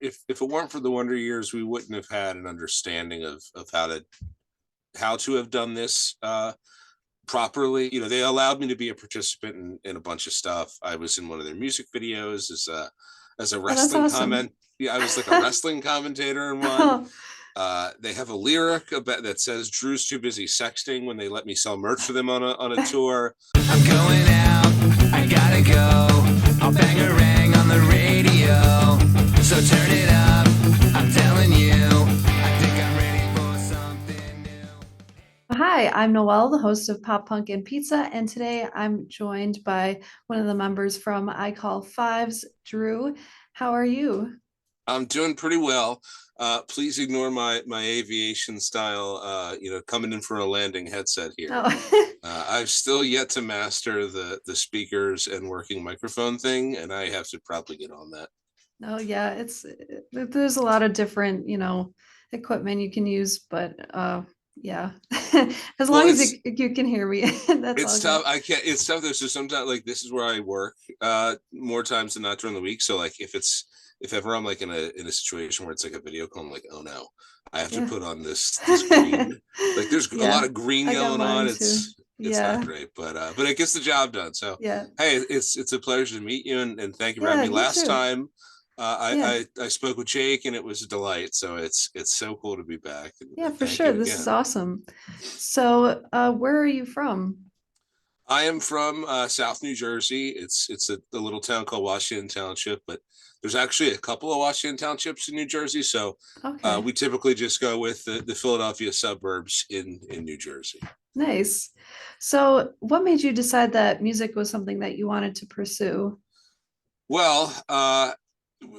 if it weren't for the Wonder Years, we wouldn't have had an understanding of how to have done this properly. They allowed me to be a participant in a bunch of stuff. I was in one of their music videos as a Oh, that's wrestling awesome. comment. Yeah, I was like a wrestling commentator in one. They have a lyric about that says Drew's too busy sexting when they let me sell merch for them on a tour. I'm going out, I gotta go. I'll bang a rang on the radio. So turn it up, I'm telling you. I think I'm ready for something new. Hi, I'm Noelle, the host of Pop Punk and Pizza, and today I'm joined by one of the members from I Call Fives, Drew. How are you? I'm doing pretty well. Please ignore my aviation style, coming in for a landing headset here. Oh, I've still yet to master the speakers and working microphone thing, and I have to probably get on that. no, yeah, there's a lot of different, equipment you can use, but yeah, as Well, long as you can hear me, that's it's all good. tough. I can't. It's tough. There's just sometimes like this is where I work more times than not during the week. So like if ever I'm like in a situation where it's like a video call, I'm like, oh no, I have to Yeah. put on this green. Like there's a lot Yeah, of green I got going on. mine too. It's not Yeah, great, but it gets the job done. So yeah, hey, it's a pleasure to meet you, and thank you for having yeah, me. you Last too. time Yeah, I spoke with Jake, and it was a delight. So it's so cool to be back, yeah, and for thank sure. you This is again. awesome. So, where are you from? I am from South New Jersey. It's a little town called Washington Township, but there's actually a couple of Washington Townships in New Jersey. So Okay, we typically just go with the Philadelphia suburbs in New Jersey. nice. So, what made you decide that music was something that you wanted to pursue? Well,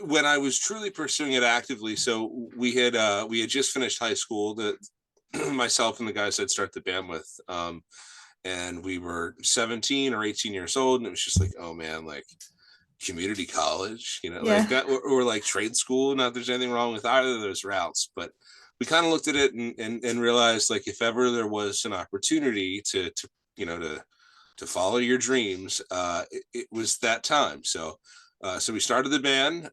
when I was truly pursuing it actively, so we had just finished high school. The myself and the guys I'd start the band with. And we were 17 or 18 years old, and it was just like, oh man, like community college, like Yeah, that, or like trade school. Not that there's anything wrong with either of those routes, but we kind of looked at it and realized like if ever there was an opportunity to to follow your dreams, it was that time. So we started the band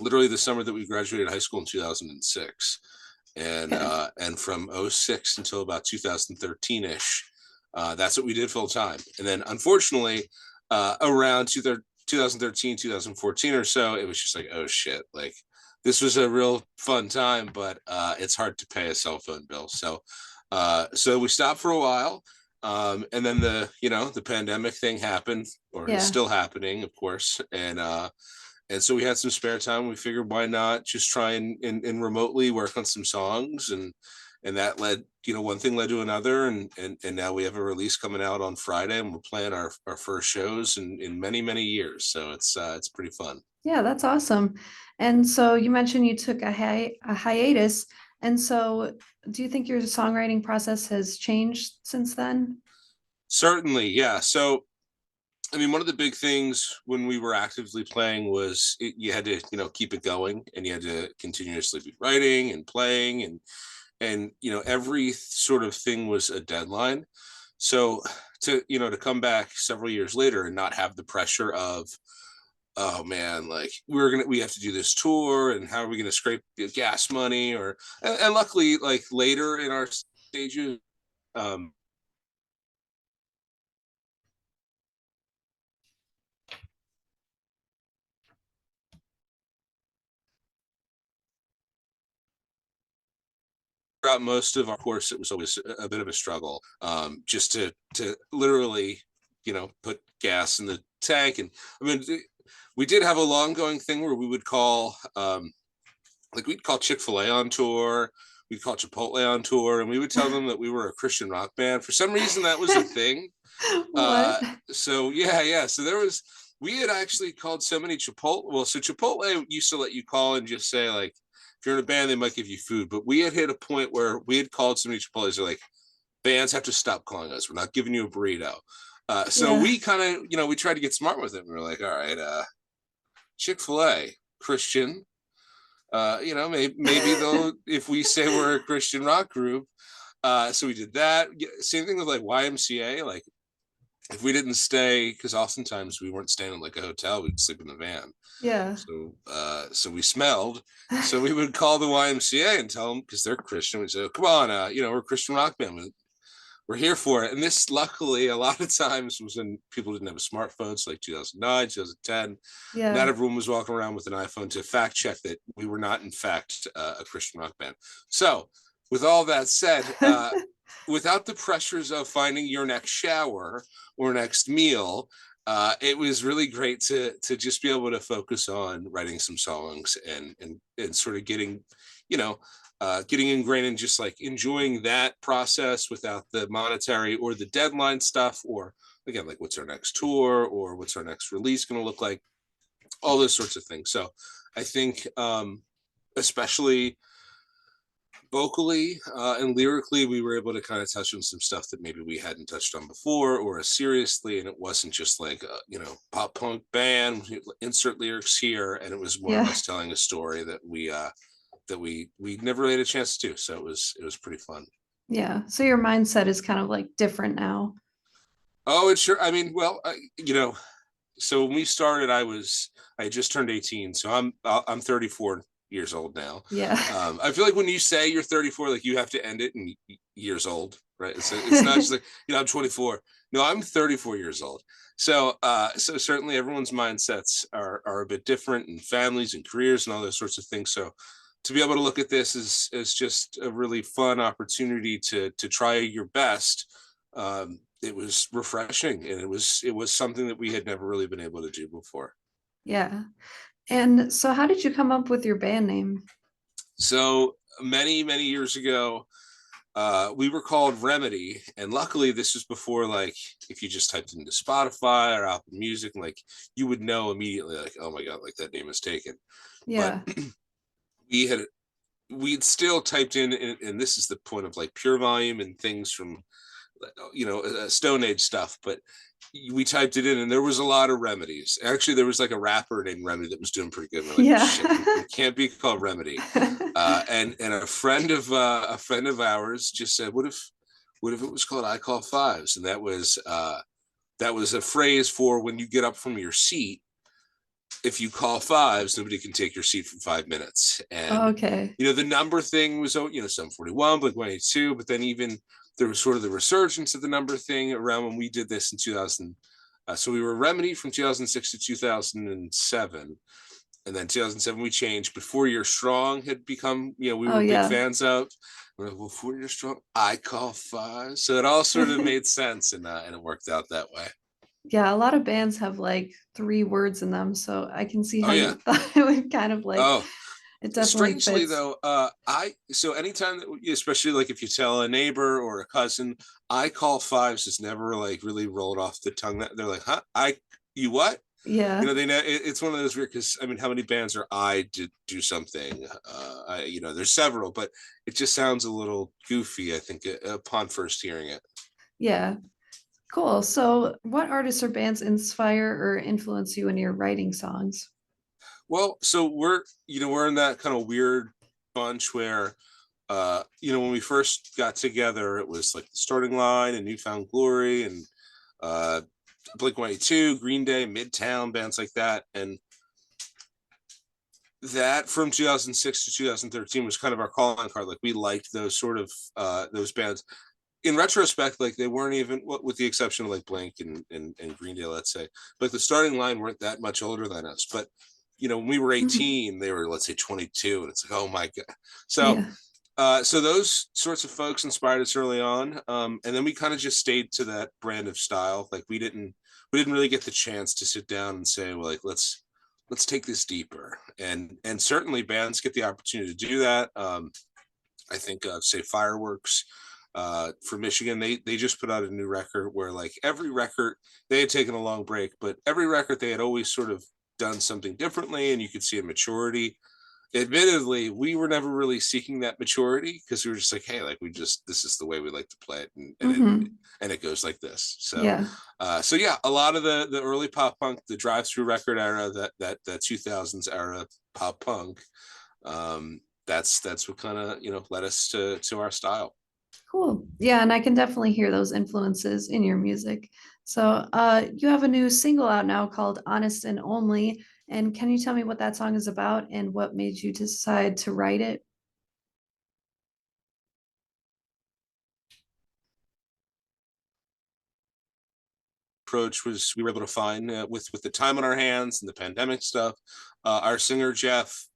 literally the summer that we graduated high school in 2006, okay, and from '06 until about 2013ish, that's what we did full time. And then unfortunately, around 2013, 2014 or so, it was just like, oh shit, like this was a real fun time, but it's hard to pay a cell phone bill. So we stopped for a while. And then the pandemic thing happened, or is yeah. still happening, of course. And so we had some spare time. We figured why not just try and remotely work on some songs, and that led, one thing led to another, and now we have a release coming out on Friday, and we're playing our first shows in many many years. So it's pretty fun. Yeah, that's awesome. And so you mentioned you took a hiatus. And so do you think your songwriting process has changed since then? Certainly, yeah. So I mean, one of the big things when we were actively playing was you had to, keep it going, and you had to continuously be writing and playing, and every sort of thing was a deadline. So to come back several years later and not have the pressure of, oh man, like we have to do this tour, and how are we gonna scrape the gas money, or and luckily like later in our stages, um throughout most of our course, it was always a bit of a struggle, just to literally, put gas in the tank. And I mean, we did have a long going thing where we would call, like we'd call Chick-fil-A on tour, we'd call Chipotle on tour, and we would tell them that we were a Christian rock band. For some reason, that was a thing. What? Uh, so yeah. So we had actually called so many Chipotle. Well, so Chipotle used to let you call and just say like, if you're in a band, they might give you food. But we had hit a point where we had called so many Chipotles. They're like, bands have to stop calling us. We're not giving you a burrito. So Yeah. we kind of, we tried to get smart with it. We were like, all right, Chick-fil-A, Christian. Maybe they'll, if we say we're a Christian rock group. So we did that. Same thing with like YMCA. Like if we didn't stay, because oftentimes we weren't staying in like a hotel, we'd sleep in the van. Yeah. So we smelled. So we would call the YMCA and tell them, because they're Christian, we'd say, "Oh, come on, we're a Christian rock band. We're here for it." And this, luckily, a lot of times was when people didn't have smartphones, like 2009, 2010. Yeah. Not everyone was walking around with an iPhone to fact check that we were not, in fact, a Christian rock band. So with all that said, without the pressures of finding your next shower or next meal, it was really great to just be able to focus on writing some songs and sort of getting, getting ingrained in just like enjoying that process without the monetary or the deadline stuff, or again, like what's our next tour or what's our next release going to look like, all those sorts of things. So I think, especially vocally and lyrically, we were able to kind of touch on some stuff that maybe we hadn't touched on before or as seriously, and it wasn't just like pop punk band, insert lyrics here, and it was more of us telling a story that we never really had a chance to do. So it was pretty fun. Yeah. So your mindset is kind of like different now. Oh, it's sure. I mean, well, so when we started, I just turned 18, so I'm 34 years old now. Yeah. I feel like when you say you're 34, like you have to end it in years old, right? It's not just like, I'm 24. No, I'm 34 years old. So so certainly everyone's mindsets are a bit different, and families and careers and all those sorts of things. So to be able to look at this as just a really fun opportunity to try your best, it was refreshing, and it was something that we had never really been able to do before. Yeah. And so how did you come up with your band name? So many years ago, we were called Remedy, and luckily this was before, like, if you just typed into Spotify or Apple Music, like, you would know immediately, like, oh my god, like that name is taken. Yeah. But we'd still typed in, and this is the point of like Pure Volume and things from Stone Age stuff, but we typed it in and there was a lot of remedies. Actually, there was like a rapper named Remedy that was doing pretty good. We're like, Yeah. shit, it can't be called Remedy. And a friend of ours just said, what if it was called I Call Fives? And that was a phrase for when you get up from your seat, if you call fives, nobody can take your seat for 5 minutes. And Okay. the number thing was 741, Blink-182, but then even there was sort of the resurgence of the number thing around when we did this in 2000. So we were Remedy from 2006 to 2007. And then 2007 we changed, but 4 Year Strong had become, we were big fans of. We're like, well, 4 Year Strong, I Call Five. So it all sort of made sense, and it worked out that way. Yeah, a lot of bands have like 3 words in them, so I can see how you thought it would kind of like. Oh, it definitely strangely fits. though, so anytime that, especially like if you tell a neighbor or a cousin, I Call Fives has never like really rolled off the tongue. That they're like, huh? You what? Yeah. They know it's one of those weird, because I mean, how many bands are I to do something? There's several, but it just sounds a little goofy, I think, upon first hearing it. Yeah. Cool. So what artists or bands inspire or influence you in your writing songs? Well, so we're in that kind of weird bunch where, when we first got together, it was like the Starting Line and Newfound Glory and Blink-182, Green Day, Midtown, bands like that. And that from 2006 to 2013 was kind of our calling card. Like, we liked those sort of those bands. In retrospect, like, they weren't even, with the exception of like Blink and Green Day, let's say, but the Starting Line weren't that much older than us. But when we were 18, they were, let's say, 22, and it's like, oh my god. So so those sorts of folks inspired us early on, and then we kind of just stayed to that brand of style. Like, we didn't really get the chance to sit down and say, well, like, let's take this deeper, and certainly bands get the opportunity to do that. I think say Fireworks for Michigan, they just put out a new record where, like, every record, they had taken a long break, but every record they had always sort of done something differently, and you could see a maturity. Admittedly, we were never really seeking that maturity, because we were just like, hey, like, this is the way we like to play it, and it goes like this. So a lot of the early pop punk, the Drive-Thru record era, that 2000s era pop punk, that's what kind of led us to our style. Cool. Yeah, and I can definitely hear those influences in your music. So you have a new single out now called Honest and Only. And can you tell me what that song is about and what made you decide to write it? Approach was we were able to find with the time on our hands and the pandemic stuff. Our singer Jeff,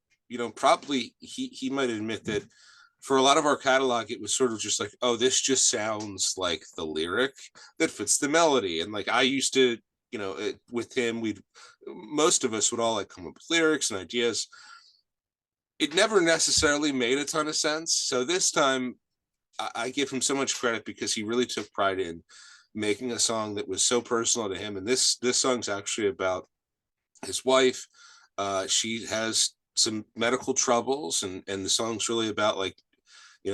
probably he might admit that for a lot of our catalog, it was sort of just like, oh, this just sounds like the lyric that fits the melody. And like I used to, with him, most of us would all like come up with lyrics and ideas. It never necessarily made a ton of sense. So this time I give him so much credit because he really took pride in making a song that was so personal to him. And this song's actually about his wife. She has some medical troubles, and the song's really about like,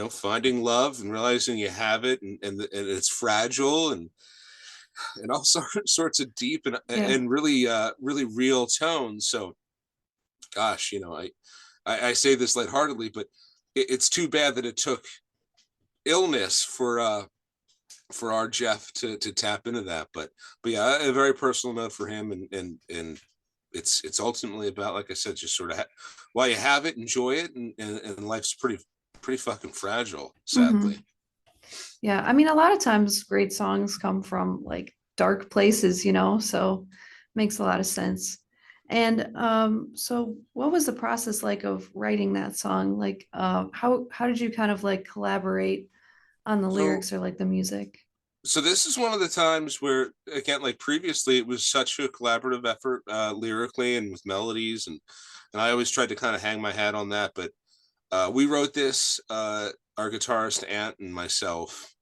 finding love and realizing you have it, and it's fragile, and all sorts of deep Yeah. and really really real tones. So, gosh, I say this lightheartedly, but it's too bad that it took illness for our Jeff to tap into that. But yeah, a very personal note for him, and it's ultimately about, like I said, just sort of while you have it, enjoy it, and life's pretty fucking fragile, Mhm. sadly. Yeah, I mean, a lot of times great songs come from like dark places, so makes a lot of sense. And so what was the process like of writing that song? Like how did you kind of like collaborate on the So lyrics or like the music? so this is one of the times where, again, like previously it was such a collaborative effort, lyrically and with melodies, and I always tried to kind of hang my hat on that. But we wrote this, our guitarist Ant and myself,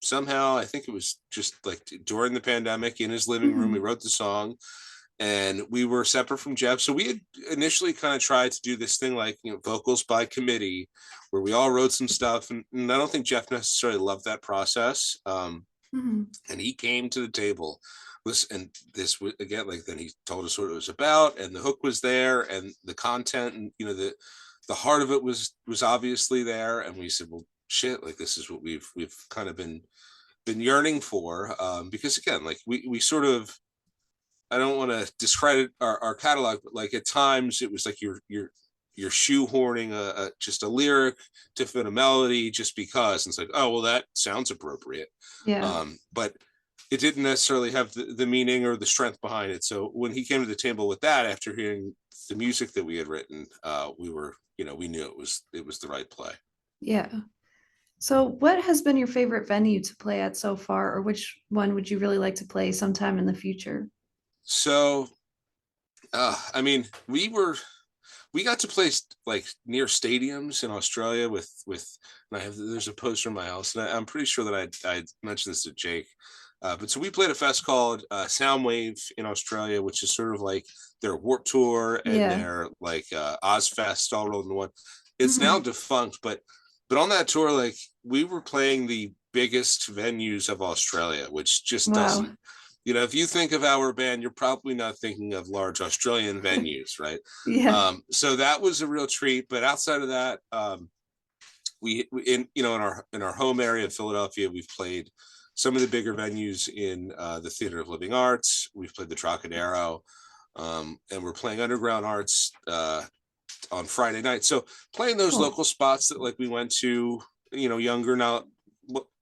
somehow I think it was just like during the pandemic in his living room. We Mhm. wrote the song, and we were separate from Jeff. So we had initially kind of tried to do this thing like, vocals by committee, where we all wrote some stuff. And I don't think Jeff necessarily loved that process. Mhm. And he came to the table. And this was, again, like, then he told us what it was about, and the hook was there, and the content, and the heart of it was obviously there. And we said, well, shit, like this is what we've kind of been yearning for, because again, like we sort of, I don't want to discredit our catalog, but like at times it was like you're shoehorning just a lyric to fit a melody just because, and it's like, oh well, that sounds appropriate, Yeah. but it didn't necessarily have the meaning or the strength behind it. So when he came to the table with that, after hearing the music that we had written, we were, we knew it was the right play. Yeah. So what has been your favorite venue to play at so far, or which one would you really like to play sometime in the future? So I mean, we got to play like near stadiums in Australia with and there's a poster in my house, and I'm pretty sure that I mentioned this to Jake. But so we played a fest called Soundwave in Australia, which is sort of like their Warp Tour and Yeah. their like Ozfest all rolled in one. It's now Mhm. defunct, but on that tour, like we were playing the biggest venues of Australia, which just Wow. doesn't, if you think of our band, you're probably not thinking of large Australian venues, right? Yeah. So that was a real treat. But outside of that, we in our home area of Philadelphia, we've played some of the bigger venues in the Theater of Living Arts. We've played the Trocadero, and we're playing Underground Arts on Friday night. So playing those Cool. local spots that like we went to, younger now.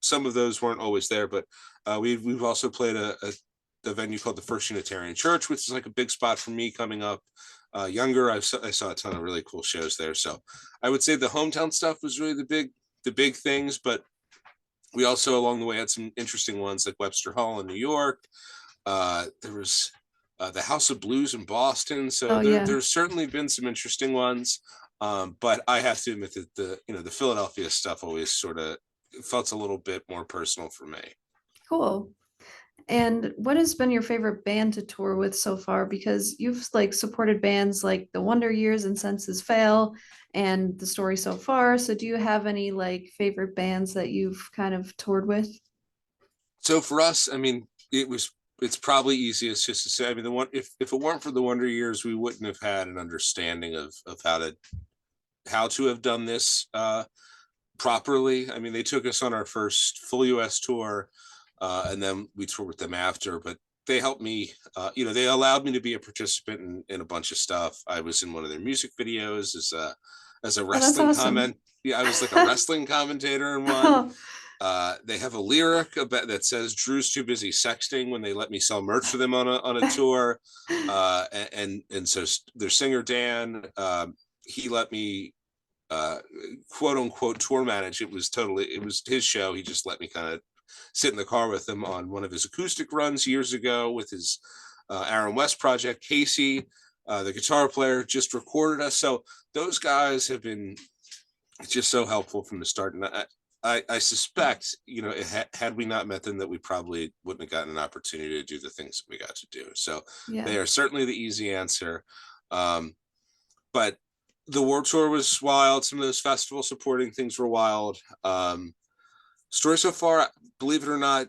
Some of those weren't always there, but we've also played a venue called the First Unitarian Church, which is like a big spot for me coming up. Younger, I saw a ton of really cool shows there. So I would say the hometown stuff was really the big things, but we also along the way had some interesting ones like Webster Hall in New York. There was the House of Blues in Boston. So Oh yeah. there's certainly been some interesting ones. But I have to admit that the Philadelphia stuff always sort of felt a little bit more personal for me. Cool. And what has been your favorite band to tour with so far? Because you've like supported bands like The Wonder Years and Senses Fail and The Story So Far. So do you have any like favorite bands that you've kind of toured with? So for us, I mean, it's probably easiest just to say, I mean, the one, if it weren't for the Wonder Years, we wouldn't have had an understanding of how to have done this properly. I mean, they took us on our first full US tour and then we toured with them after. But they helped me, they allowed me to be a participant in a bunch of stuff. I was in one of their music videos as a Oh, that's wrestling awesome. comment. Yeah, I was like a wrestling commentator in one. They have a lyric about that says Drew's too busy sexting when they let me sell merch for them on a tour. And so their singer Dan, he let me quote unquote tour manage. It was his show. He just let me kind of sit in the car with him on one of his acoustic runs years ago with his Aaron West project. Casey, the guitar player, just recorded us. So those guys have been just so helpful from the start. And I suspect, had we not met them, that we probably wouldn't have gotten an opportunity to do the things that we got to do. So Yeah. they are certainly the easy answer. But the World Tour was wild. Some of those festival supporting things were wild. Story So Far, believe it or not,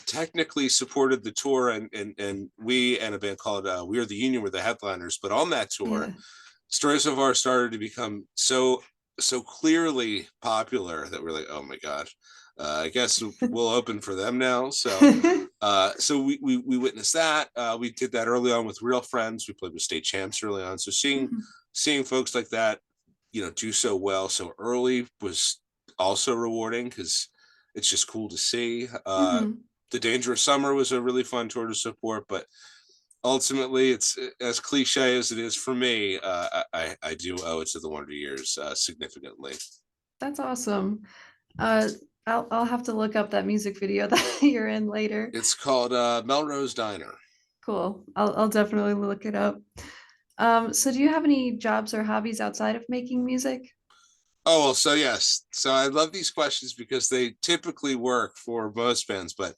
technically supported the tour, and we and a band called We Are the Union were the headliners. But on that tour, Yeah. Story So Far started to become so clearly popular that we're like, oh my gosh, I guess we'll open for them now. So so we witnessed that. We did that early on with Real Friends. We played with state champs early on. So seeing folks like that, do so well so early was also rewarding, because it's just cool to see. The Dangerous Summer was a really fun tour to support, but ultimately, it's as cliche as it is for me. I do owe it to the Wonder Years significantly. That's awesome. I'll have to look up that music video that you're in later. It's called Melrose Diner. Cool. I'll definitely look it up. So do you have any jobs or hobbies outside of making music? Oh, well, so yes. So I love these questions because they typically work for most bands, but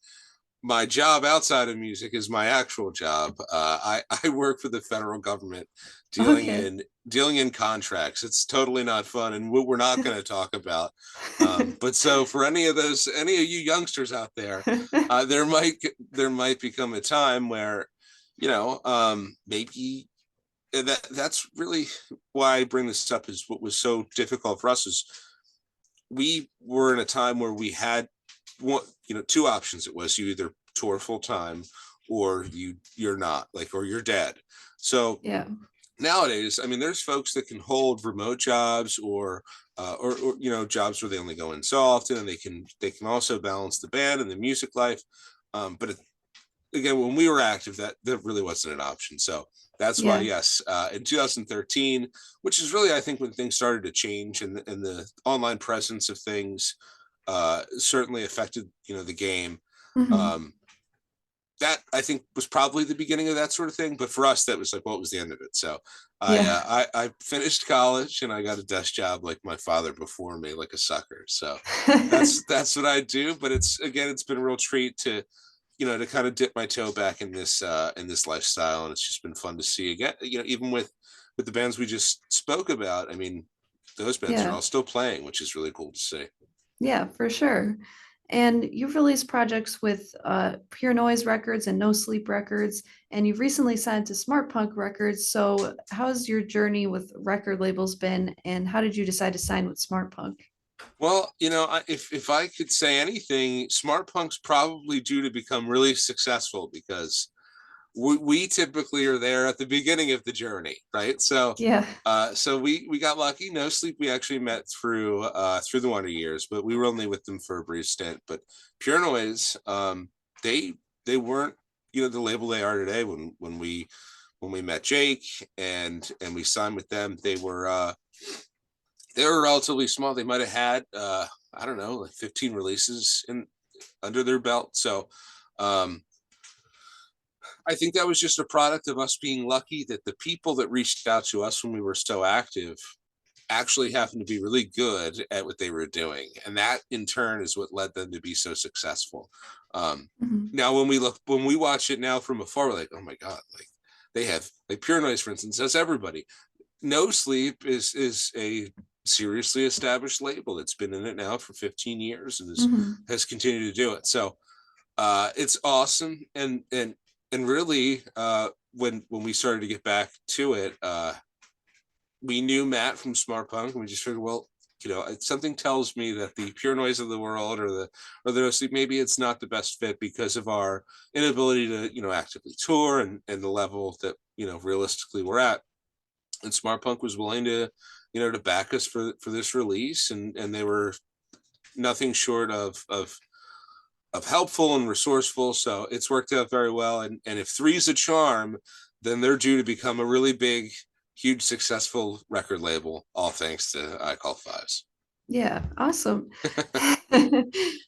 my job outside of music is my actual job. I work for the federal government dealing in contracts. It's totally not fun, and we're not going to talk about. But so for any of you youngsters out there, there might become a time where, maybe that's really why I bring this up, is what was so difficult for us is we were in a time where we had two options. It was you either tour full time or you're not, or you're dead. So Yeah. nowadays, I mean, there's folks that can hold remote jobs or jobs where they only go in so often, and they can also balance the band and the music life. But again, when we were active, that really wasn't an option. So that's why, yes, in 2013, which is really, I think, when things started to change, and the online presence of things certainly affected, the game. That, I think, was probably the beginning of that sort of thing. But for us, that was like, what was the end of it? So I finished college and I got a desk job like my father before me, like a sucker. So that's what I do. But it's been a real treat to kind of dip my toe back in this lifestyle, and it's just been fun to see again. Even with the bands we just spoke about, I mean, those bands are all still playing, which is really cool to see. Yeah, for sure. And you've released projects with Pure Noise Records and No Sleep Records, and you've recently signed to Smart Punk Records. So how's your journey with record labels been, and how did you decide to sign with Smart Punk? Well, if I could say anything, Smart Punk's probably due to become really successful, because we typically are there at the beginning of the journey, right? So so we got lucky. No Sleep we actually met through the Wonder Years, but we were only with them for a brief stint. But Pure Noise, they weren't the label they are today when we met Jake and we signed with them. They were relatively small. They might have had I don't know, like 15 releases under their belt. So I think that was just a product of us being lucky that the people that reached out to us when we were so active actually happened to be really good at what they were doing. And that in turn is what led them to be so successful. Now, when we watch it now from afar, we're like, oh my God, like they have, like Pure Noise, for instance, has everybody. No Sleep is a seriously established label that's been in it now for 15 years and has continued to do it. So it's awesome. And really, when we started to get back to it, we knew Matt from Smart Punk, and we just figured, well, something tells me that the pure noise of the world or the maybe it's not the best fit because of our inability to, actively tour and the level that, realistically we're at. And Smart Punk was willing to, to back us for this release, and they were nothing short of helpful and resourceful. So it's worked out very well. And if three's a charm, then they're due to become a really big, huge, successful record label, all thanks to I Call Fives. Yeah, awesome.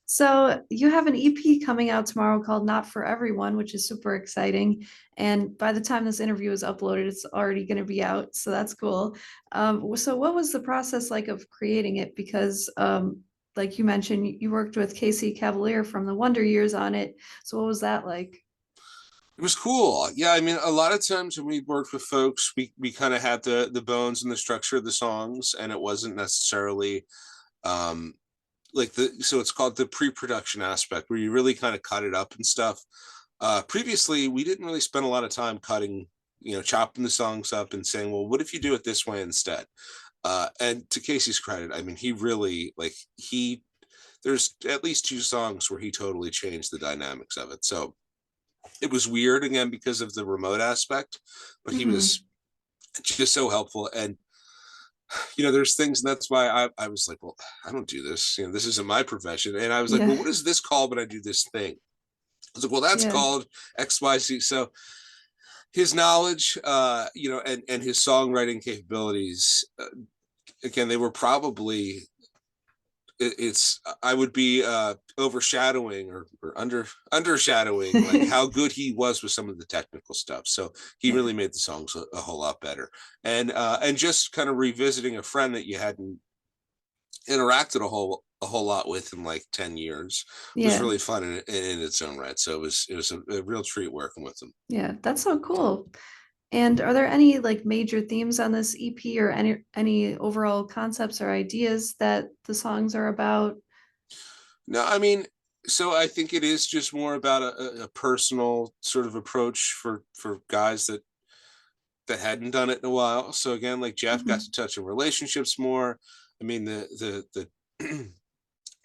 So you have an EP coming out tomorrow called Not For Everyone, which is super exciting. And by the time this interview is uploaded, it's already going to be out. So that's cool. So what was the process like of creating it? Because like you mentioned, you worked with Casey Cavaliere from the Wonder Years on it. So what was that like? It was cool. Yeah, I mean, a lot of times when we worked with folks, we kind of had the bones and the structure of the songs, and it wasn't necessarily so it's called the pre-production aspect, where you really kind of cut it up and stuff. Previously, we didn't really spend a lot of time cutting, chopping the songs up and saying, well, what if you do it this way instead? And to Casey's credit, I mean, he really there's at least 2 songs where he totally changed the dynamics of it. So it was weird again because of the remote aspect, but he was just so helpful. And there's things, and that's why I was like, well, I don't do this. This isn't my profession. And I was like, well, what is this called when I do this thing? I was like, well, that's called XYZ. So his knowledge, and his songwriting capabilities, again, they were probably, I would be overshadowing or undershadowing like how good he was with some of the technical stuff. So he really made the songs a whole lot better. And just kind of revisiting a friend that you hadn't interacted a whole lot with in like 10 years was really fun in its own right. So it was a real treat working with him. Yeah, that's so cool. And are there any like major themes on this EP or any overall concepts or ideas that the songs are about? No, I mean, so I think it is just more about a personal sort of approach for guys that hadn't done it in a while. So again, like Jeff got to touch on relationships more. I mean, the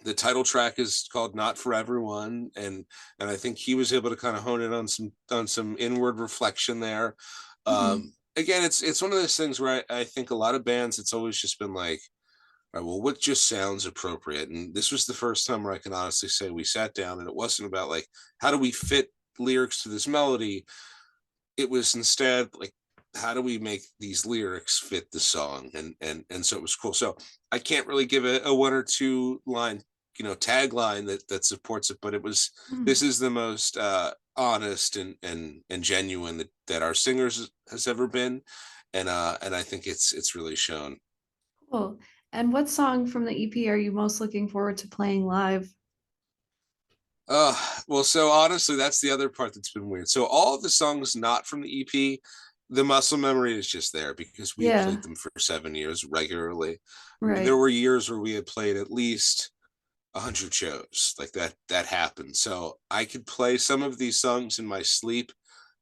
the title track is called Not For Everyone, and I think he was able to kind of hone in on some inward reflection there. Again, it's one of those things where I think a lot of bands, it's always just been like, all right, well, what just sounds appropriate? And this was the first time where I can honestly say we sat down and it wasn't about like, how do we fit lyrics to this melody? It was instead like, how do we make these lyrics fit the song? And so it was cool. So I can't really give a 1 or 2 line, tagline that supports it, but it was, this is the most honest and genuine that our singers has ever been. And I think it's really shown. Cool. And what song from the EP are you most looking forward to playing live? Well, so honestly, that's the other part that's been weird. So all of the songs not from the EP, the muscle memory is just there because we played them for 7 years regularly. Right. There were years where we had played at least 100 shows, like that happened. So I could play some of these songs in my sleep,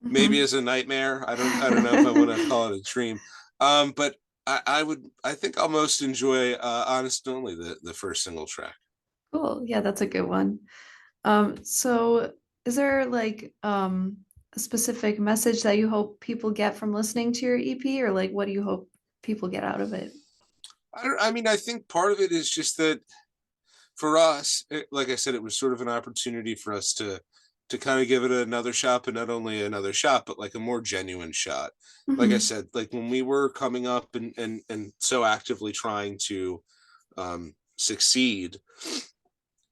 maybe as a nightmare. I don't know if I want to call it a dream. But I think I'll most enjoy Honest Only, the first single track. Cool. Yeah, that's a good one. So is there like a specific message that you hope people get from listening to your EP, or like what do you hope people get out of it? I mean, I think part of it is just that for us, like I said, it was sort of an opportunity for us to kind of give it another shot, but not only another shot, but like a more genuine shot. Like I said, like when we were coming up and so actively trying to succeed,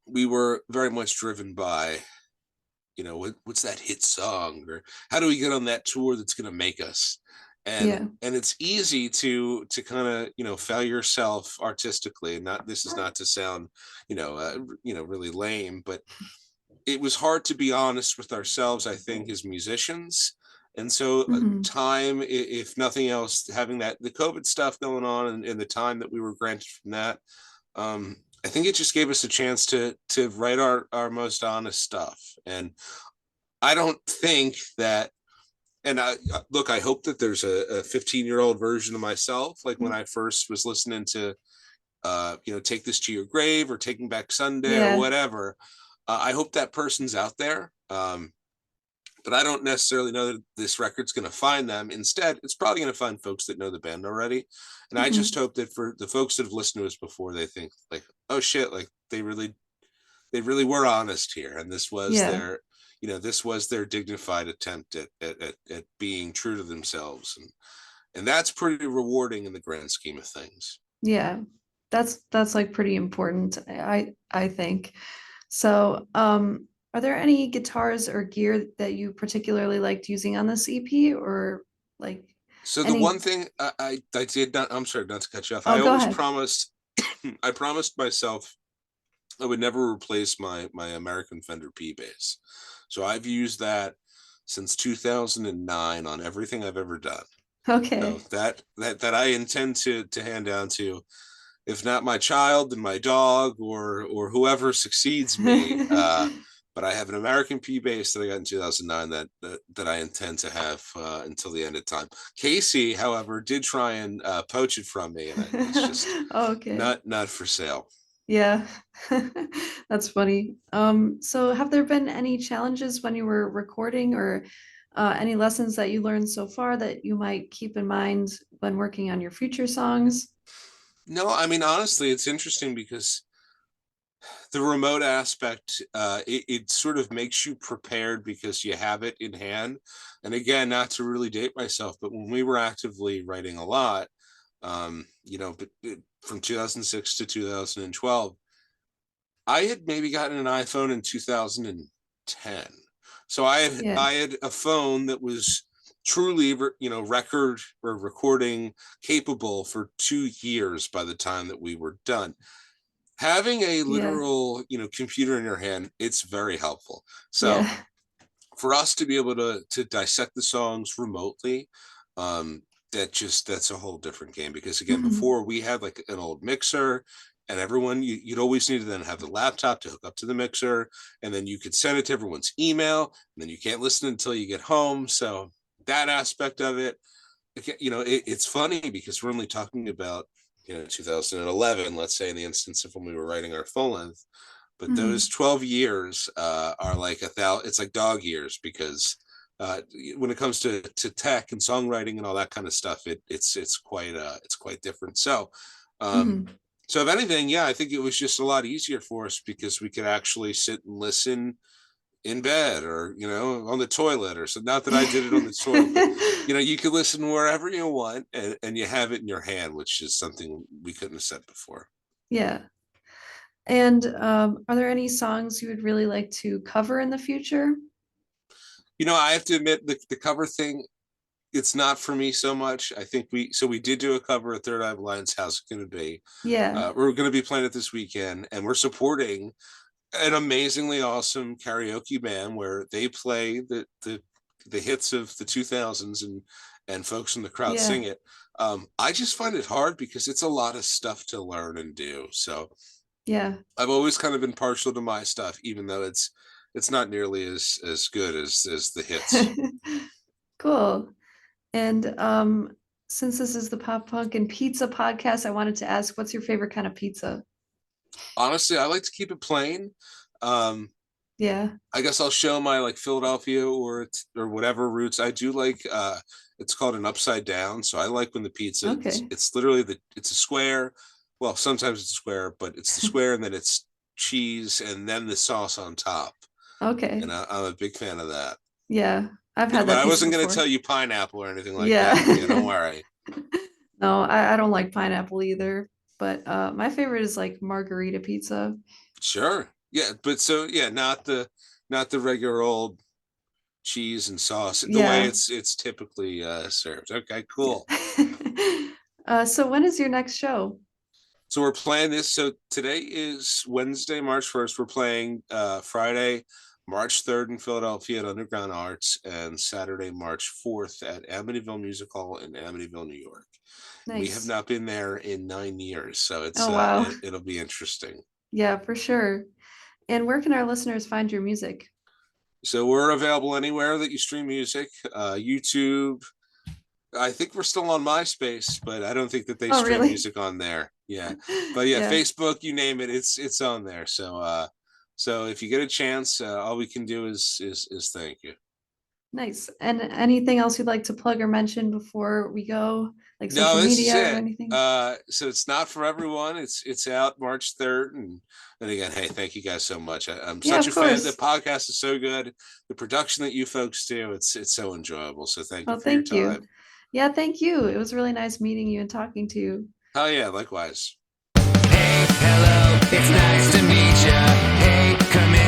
we were very much driven by, what's that hit song, or how do we get on that tour that's going to make us? And it's easy to kind of fail yourself artistically. And this is not to sound really lame, but it was hard to be honest with ourselves, I think, as musicians. And so time, if nothing else, having the COVID stuff going on and the time that we were granted from that, I think it just gave us a chance to write our most honest stuff. And I don't think that, and I hope that there's a 15-year-old version of myself, like when I first was listening to take this to your grave, or Taking Back Sunday, or Yeah. whatever. I hope that person's out there. But I don't necessarily know that this record's going to find them. Instead, it's probably going to find folks that know the band already. And I just hope that for the folks that have listened to us before, they think like, oh shit, like they really were honest here. And this was this was their dignified attempt at being true to themselves. And that's pretty rewarding in the grand scheme of things. Yeah. That's like pretty important, I think. So, are there any guitars or gear that you particularly liked using on this EP, or like So the any? one thing I did not, I'm sorry, not to cut you off. Oh, I go always ahead. promised, I promised myself I would never replace my American Fender P bass. So I've used that since 2009 on everything I've ever done. Okay. So that I intend to hand down to, if not my child, then my dog, or whoever succeeds me. But I have an American P bass that I got in 2009 that I intend to have until the end of time. Casey, however, did try and poach it from me, and it's just Okay. not for sale. Yeah. That's funny. So have there been any challenges when you were recording, or any lessons that you learned so far that you might keep in mind when working on your future songs? No, I mean, honestly, it's interesting because the remote aspect, it sort of makes you prepared because you have it in hand. And again, not to really date myself, but when we were actively writing a lot, from 2006 to 2012, I had maybe gotten an iPhone in 2010. So Yeah. I had a phone that was truly, record or recording capable for 2 years by the time that we were done. Having a literal, computer in your hand, it's very helpful. So Yeah. for us to be able to dissect the songs remotely, that's a whole different game. Because again, before we had like an old mixer, and everyone, you'd always need to then have the laptop to hook up to the mixer, and then you could send it to everyone's email, and then you can't listen until you get home. So that aspect of it, it's funny because we're only talking about 2011, let's say, in the instance of when we were writing our full length, but those 12 years are like it's like dog years, because when it comes to tech and songwriting and all that kind of stuff, it's quite different. So so if anything, I think it was just a lot easier for us because we could actually sit and listen in bed, or on the toilet, or so. Not that I did it on the toilet, but you could listen wherever you want, and you have it in your hand, which is something we couldn't have said before. Yeah. And are there any songs you would really like to cover in the future? I have to admit, the cover thing, it's not for me so much. I think we did do a cover of Third Eye Blind's How's It Gonna Be. Yeah. We're going to be playing it this weekend, and we're supporting an amazingly awesome karaoke band where they play the hits of the 2000s, and folks in the crowd sing it. I just find it hard because it's a lot of stuff to learn and do. So Yeah. I've always kind of been partial to my stuff, even though it's not nearly as good as the hits. Cool. And since this is the Pop Punk and Pizza podcast, I wanted to ask, what's your favorite kind of pizza? Honestly, I like to keep it plain. Yeah. I guess I'll show my like Philadelphia or whatever roots. I do like it's called an upside down. So I like when the pizza, it's literally it's a square. Well, sometimes it's a square, but it's the square, and then it's cheese and then the sauce on top. Okay. And I'm a big fan of that. Yeah. I've had But that. I wasn't going to before. tell you pineapple or anything like that. Yeah, don't worry. No, I don't like pineapple either. But my favorite is like margarita pizza. Sure. Yeah, but so not the regular old cheese and sauce, the way it's typically served. Okay, cool. So when is your next show? So we're playing this. So today is Wednesday, March 1st. We're playing Friday, March 3rd in Philadelphia at Underground Arts, and Saturday, March 4th at Amityville Music Hall in Amityville, New York. Nice. We have not been there in 9 years, so it's wow. It'll be interesting. Yeah, for sure. And where can our listeners find your music? So we're available anywhere that you stream music, YouTube. I think we're still on MySpace, but I don't think that they stream music on there. Yeah. But yeah, Yeah. Facebook, you name it, it's on there. So if you get a chance, all we can do is thank you. Nice. And anything else you'd like to plug or mention before we go, like No, social this is media or it. anything? So it's not for everyone. It's out March 3rd. And again, hey, thank you guys so much. I'm Yeah, such of a fan. The course. podcast is so good. The production that you folks do, it's so enjoyable. So thank you Well, for your thank you. time. Yeah, thank you. It was really nice meeting you and talking to you. Oh yeah, likewise. Hey, hello, it's nice to meet ya. Hey, come in.